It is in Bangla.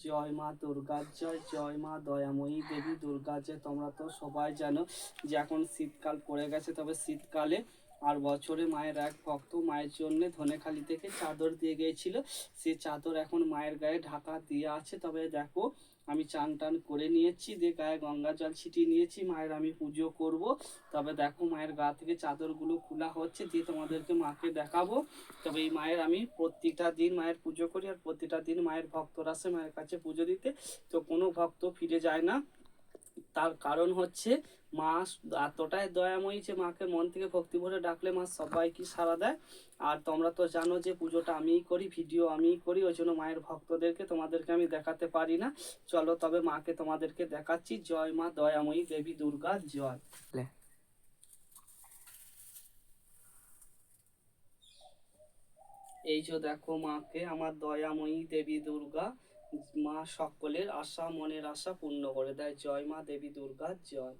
জয় মা দুর্গার জয়, জয় মা দয়াময়ী দেবী দুর্গা জয়। তোমরা তো সবাই জানো যে এখন শীতকাল পড়ে গেছে, তবে শীতকালে আর বছরে মায়ের এক ভক্ত মায়ের জন্য ধনেখালি থেকে চাদর দিয়ে গিয়েছিল। সে চাদর এখন মায়ের গায়ে ঢাকা দিয়ে আছে। তবে দেখো আমি চান টান করে নিয়েছি, দিয়ে গায়ে গঙ্গা জল ছিটিয়ে নিয়েছি, মায়ের আমি পুজো করব। তবে দেখো মায়ের গা থেকে চাদরগুলো খোলা হচ্ছে, দিয়ে তোমাদেরকে মাকে দেখাবো। তবে এই মায়ের আমি প্রতিটা দিন মায়ের পুজো করি, আর প্রতিটা দিন মায়ের ভক্তরা আসে মায়ের কাছে পুজো দিতে। তো কোনো ভক্ত ফিরে যায় না, তার কারণ হচ্ছে মা এতটাই দয়াময়ী যে মাকে মন থেকে ভক্তি ভরে ডাকলে মা সবাইকে সাড়া দেয়। আর তোমরা তো জানো যে পুজোটা আমিই করি, ভিডিও আমিই করি, ওই জন্য মায়ের ভক্তদেরকে তোমাদেরকে আমি দেখাতে পারি না। চলো তবে মাকে তোমাদেরকে দেখাচ্ছি। জয় মা দয়াময়ী দেবী দুর্গা জয়। এই যে দেখো মাকে, আমার দয়াময়ী দেবী দুর্গা, মা সকলের আশা মনের আশা পূর্ণ করে দেয়। জয় মা দেবী দুর্গা জয়।